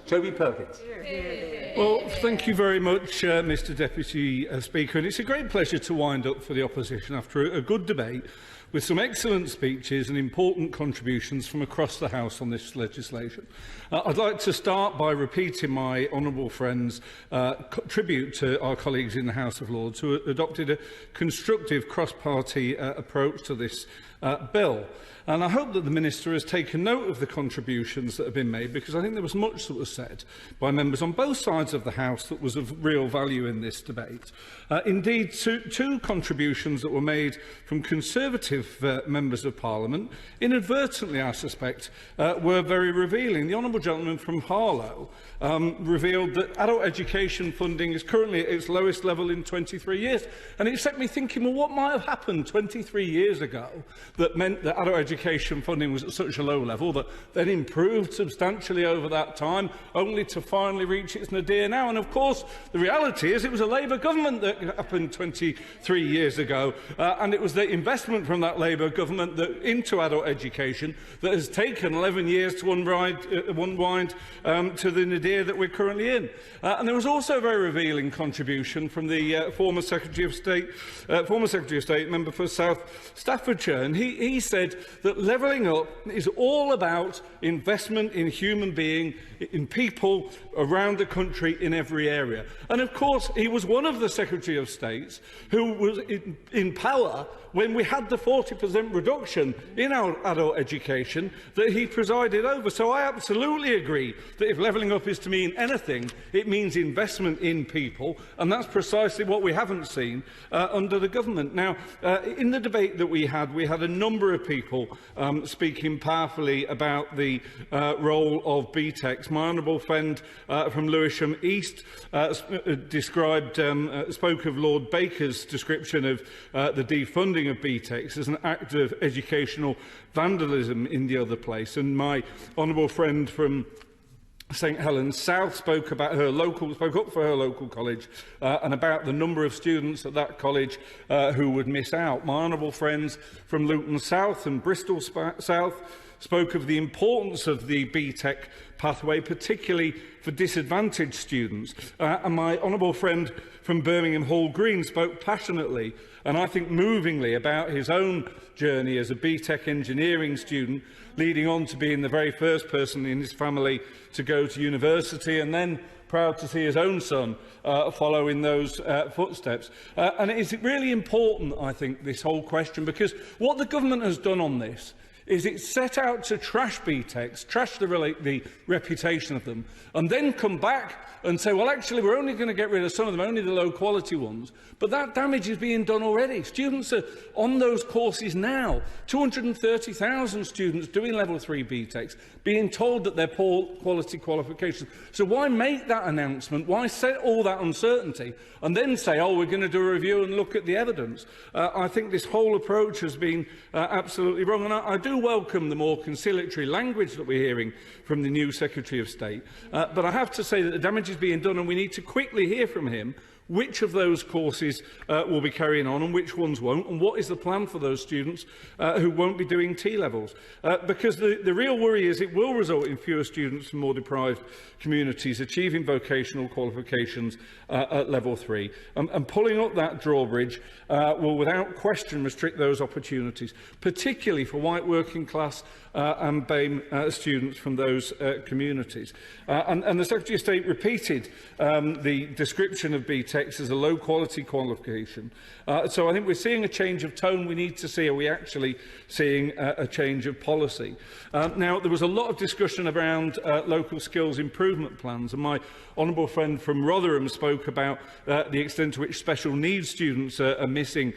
Toby Perkins. Well, thank you very much, Mr Deputy Speaker. And it's a great pleasure to wind up for the opposition after a good debate with some excellent speeches and important contributions from across the House on this legislation. I'd like to start by repeating my honourable friend's tribute to our colleagues in the House of Lords who adopted a constructive cross-party approach to this bill. And I hope that the Minister has taken note of the contributions that have been made, because I think there was much that was said by members on both sides of the House that was of real value in this debate. Indeed, two contributions that were made from Conservative members of Parliament, inadvertently I suspect, were very revealing. The honourable gentleman from Harlow revealed that adult education funding is currently at its lowest level in 23 years. And it set me thinking, well, what might have happened 23 years ago that meant that adult education funding was at such a low level that then improved substantially over that time, only to finally reach its nadir now? And of course, the reality is it was a Labour government that happened 23 years ago, and it was the investment from that Labour government into adult education that has taken 11 years to unwind to the nadir that we're currently in. And there was also a very revealing contribution from the former Secretary of State, member for South Staffordshire, and he said that levelling up is all about investment in human being, in people around the country in every area. And of course, he was one of the Secretary of States who was in power when we had the 40% reduction in our adult education that he presided over. So I absolutely agree that if levelling up is to mean anything, it means investment in people, and that's precisely what we haven't seen under the government. Now, in the debate that we had a number of people speaking powerfully about the role of BTECs. My honourable friend from Lewisham East spoke of Lord Baker's description of the defunding of BTECs as an act of educational vandalism in the other place. And my honourable friend from St Helens South spoke up for her local college and about the number of students at that college who would miss out. My honourable friends from Luton South and Bristol South spoke of the importance of the BTEC pathway, particularly for disadvantaged students. And my honourable friend from Birmingham Hall Green spoke passionately and I think movingly about his own journey as a BTEC engineering student, leading on to being the very first person in his family to go to university, and then proud to see his own son follow in those footsteps. And it is really important, I think, this whole question, because what the government has done on this is it set out to trash BTECs, trash the reputation of them, and then come back and say, well, actually, we're only going to get rid of some of them, only the low-quality ones. But that damage is being done already. Students are on those courses now. 230,000 students doing Level 3 BTECs, being told that they're poor-quality qualifications. So why make that announcement? Why set all that uncertainty and then say, oh, we're going to do a review and look at the evidence? I think this whole approach has been absolutely wrong. And I do welcome the more conciliatory language that we're hearing from the new Secretary of State. But I have to say that the damage is being done, and we need to quickly hear from him which of those courses will be carrying on and which ones won't, and what is the plan for those students who won't be doing T-levels. Because the real worry is it will result in fewer students from more deprived communities achieving vocational qualifications at Level 3. And pulling up that drawbridge will without question restrict those opportunities, particularly for white working class and BAME students from those communities. And the Secretary of State repeated the description of BTECs as a low-quality qualification. So I think we're seeing a change of tone. We need to see, are we actually seeing a change of policy? Now, there was a lot of discussion around local skills improvement plans, and my honourable friend from Rotherham spoke about the extent to which special needs students are missing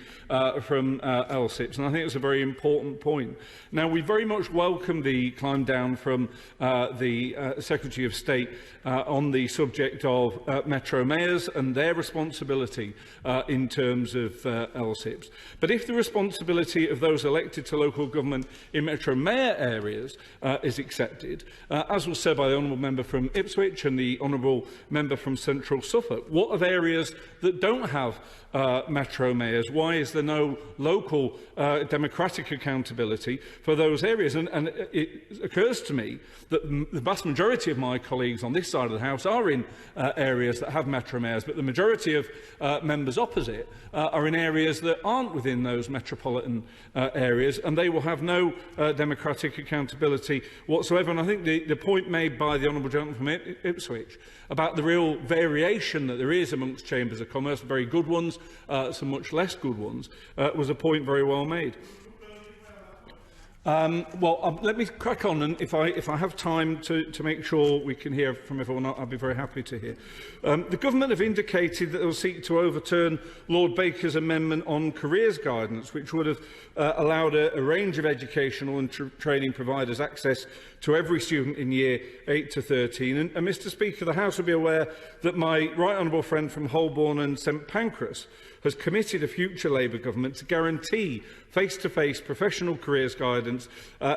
from LSIPs, and I think it's a very important point. Now, we very much welcome the climb down from the Secretary of State on the subject of Metro mayors and their responsibility in terms of LSIPs. But if the responsibility of those elected to local government in Metro Mayor areas is accepted, as was said by the Honourable Member from Ipswich and the Honourable Member from Central Suffolk, what of areas that don't have Metro Mayors? Why is there no local democratic accountability for those areas? And it occurs to me that the vast majority of my colleagues on this side of the House are in areas that have Metro Mayors, but the majority of members opposite are in areas that aren't within those metropolitan areas, and they will have no democratic accountability whatsoever. And I think the point made by the Honourable Gentleman from Ipswich about the real variation that there is amongst chambers of commerce, very good ones, some much less good ones, was a point very well made. Let me crack on, and if I have time to make sure we can hear from everyone, I'll be very happy to hear. The government have indicated that they will seek to overturn Lord Baker's amendment on careers guidance, which would have allowed a range of educational and training providers access to every student in year 8 to 13. And Mr Speaker, the House will be aware that my right honourable friend from Holborn and St Pancras has committed a future Labour government to guarantee face-to-face professional careers guidance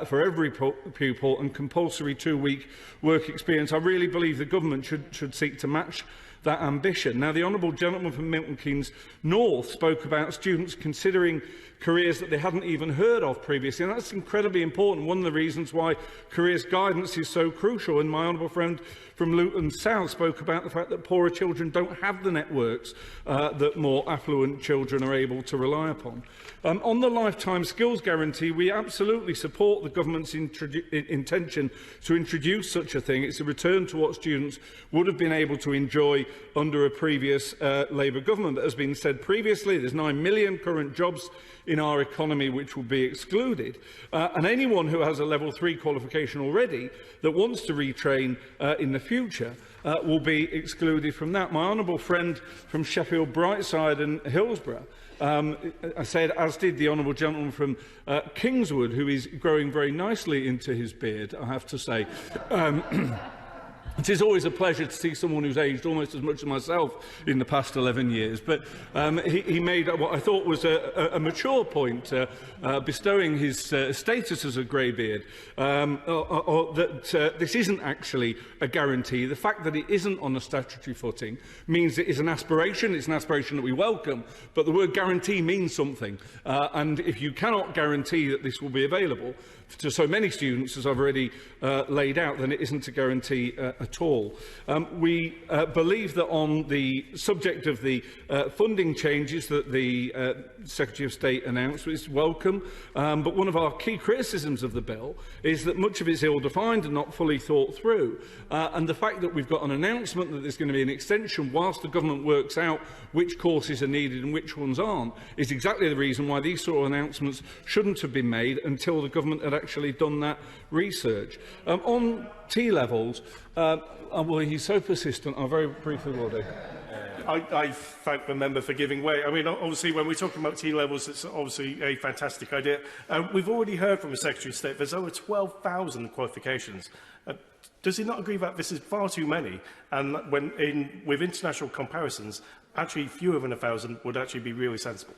for every pupil and compulsory 2-week work experience. I really believe the government should seek to match that ambition. Now, the Honourable Gentleman from Milton Keynes North spoke about students considering careers that they hadn't even heard of previously, and that's incredibly important. One of the reasons why careers guidance is so crucial. And my honourable friend from Luton South spoke about the fact that poorer children don't have the networks that more affluent children are able to rely upon. On the lifetime skills guarantee, we absolutely support the government's intention to introduce such a thing. It's a return to what students would have been able to enjoy under a previous Labour government. But as has been said previously, there's 9 million current jobs in our economy which will be excluded, and anyone who has a level 3 qualification already that wants to retrain in the future will be excluded from that. My honourable friend from Sheffield Brightside and Hillsborough I said, as did the honourable gentleman from Kingswood, who is growing very nicely into his beard, I have to say. It is always a pleasure to see someone who's aged almost as much as myself in the past 11 years. But he made what I thought was a mature point, bestowing his status as a greybeard, that this isn't actually a guarantee. The fact that it isn't on a statutory footing means it is an aspiration. It's an aspiration that we welcome, but the word guarantee means something. And if you cannot guarantee that this will be available to so many students, as I've already laid out, then it isn't a guarantee at all. We believe that on the subject of the funding changes that the Secretary of State announced is welcome, but one of our key criticisms of the bill is that much of it is ill-defined and not fully thought through. And the fact that we've got an announcement that there's going to be an extension whilst the government works out which courses are needed and which ones aren't is exactly the reason why these sort of announcements shouldn't have been made until the government had actually done that research. On T-levels, well, he's so persistent, I very briefly will do. I thank the member for giving way. I mean, obviously, when we're talking about T-levels, it's obviously a fantastic idea. We've already heard from the Secretary of State there's over 12,000 qualifications. Does he not agree that this is far too many? And with international comparisons, actually fewer than 1,000 would actually be really sensible.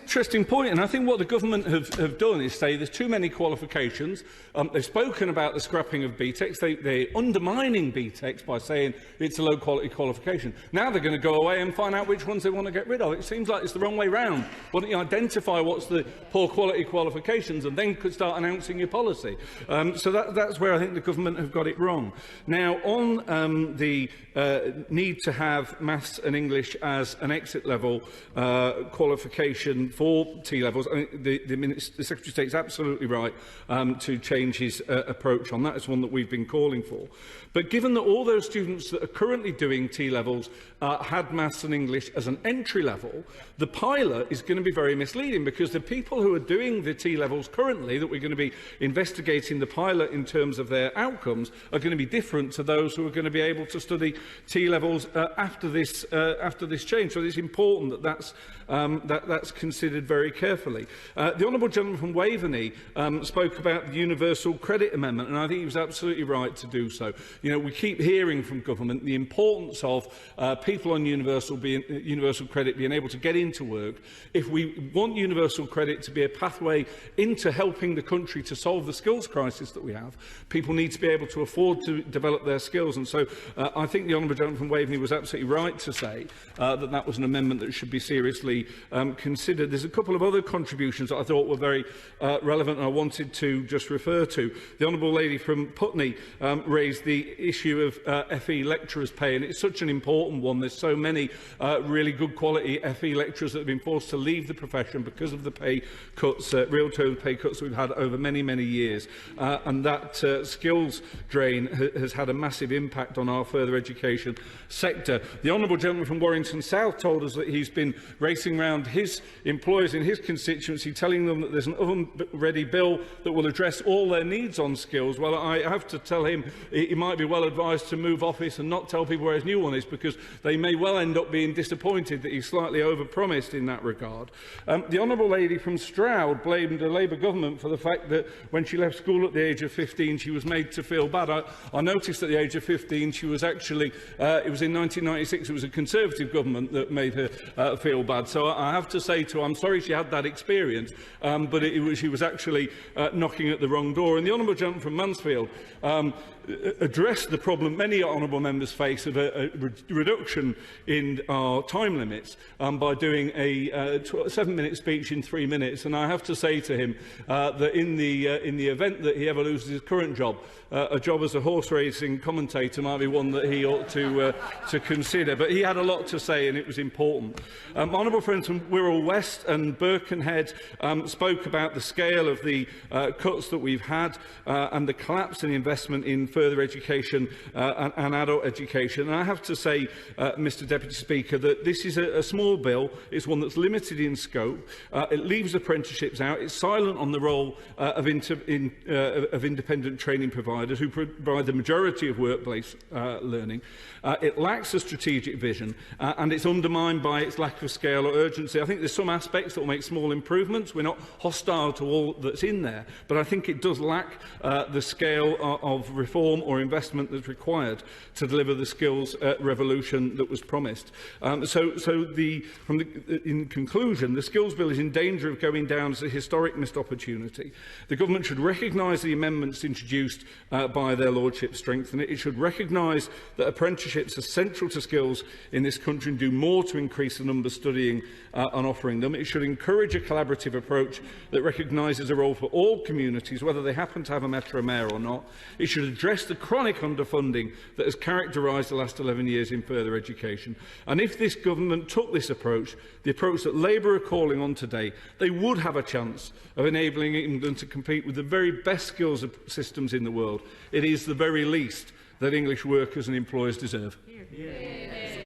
Interesting point, and I think what the government have done is say there's too many qualifications. They've spoken about the scrapping of BTECs. They're undermining BTECs by saying it's a low-quality qualification. Now they're going to go away and find out which ones they want to get rid of. It seems like it's the wrong way round. Why don't you identify what's the poor-quality qualifications and then could start announcing your policy? So that's where I think the government have got it wrong. Now, on the need to have maths and English as an exit-level qualification for T-levels, I think the Secretary of State is absolutely right to change his approach on that. It's one that we've been calling for. But given that all those students that are currently doing T-levels had maths and English as an entry level, the pilot is going to be very misleading, because the people who are doing the T-levels currently, that we're going to be investigating the pilot in terms of their outcomes, are going to be different to those who are going to be able to study T-levels after this change. So it's important that that's considered considered very carefully. The honourable gentleman from Waveney spoke about the Universal Credit Amendment, and I think he was absolutely right to do so. You know, we keep hearing from government the importance of people on universal credit being able to get into work. If we want universal credit to be a pathway into helping the country to solve the skills crisis that we have, people need to be able to afford to develop their skills. And so I think the honourable gentleman from Waveney was absolutely right to say that was an amendment that should be seriously considered. There's a couple of other contributions that I thought were very relevant and I wanted to just refer to. The honourable lady from Putney raised the issue of FE lecturers' pay, and it's such an important one. There's so many really good quality FE lecturers that have been forced to leave the profession because of the pay cuts, real term pay cuts we've had over many, many years. And that skills drain has had a massive impact on our further education sector. The honourable gentleman from Warrington South told us that he's been racing around his employers in his constituency telling them that there's an oven-ready bill that will address all their needs on skills. Well, I have to tell him he might be well advised to move office and not tell people where his new one is, because they may well end up being disappointed that he's slightly over-promised in that regard. The honourable lady from Stroud blamed the Labour government for the fact that when she left school at the age of 15 she was made to feel bad. I noticed at the age of 15 she was actually, it was in 1996, it was a Conservative government that made her feel bad. So I have to say to her, I'm sorry she had that experience, but she was actually knocking at the wrong door. And the honourable gentleman from Mansfield addressed the problem many honourable members face of a reduction in our time limits by doing a 7-minute speech in 3 minutes. And I have to say to him that in the event that he ever loses his current job, a job as a horse racing commentator might be one that he ought to consider. But he had a lot to say and it was important. Honourable friends from Wirral West and Birkenhead spoke about the scale of the cuts that we've had and the collapse in investment in further education and adult education. And I have to say, Mr Deputy Speaker, that this is a small bill. It's one that's limited in scope. It leaves apprenticeships out. It's silent on the role of independent training providers who provide the majority of workplace learning. It lacks a strategic vision and it's undermined by its lack of scale or urgency. I think there's some aspects that will make small improvements. We're not hostile to all that's in there, but I think it does lack the scale of reform or investment that's required to deliver the skills revolution that was promised. In conclusion, the skills bill is in danger of going down as a historic missed opportunity. The government should recognise the amendments introduced by their lordship strengthen it. It should recognise that apprenticeships are central to skills in this country and do more to increase the numbers studying and offering them. It should encourage a collaborative approach that recognises a role for all communities, whether they happen to have a Metro Mayor or not. It should address the chronic underfunding that has characterised the last 11 years in further education. And if this government took this approach, the approach that Labour are calling on today, they would have a chance of enabling England to compete with the very best skills systems in the world. It is the very least that English workers and employers deserve. Yeah.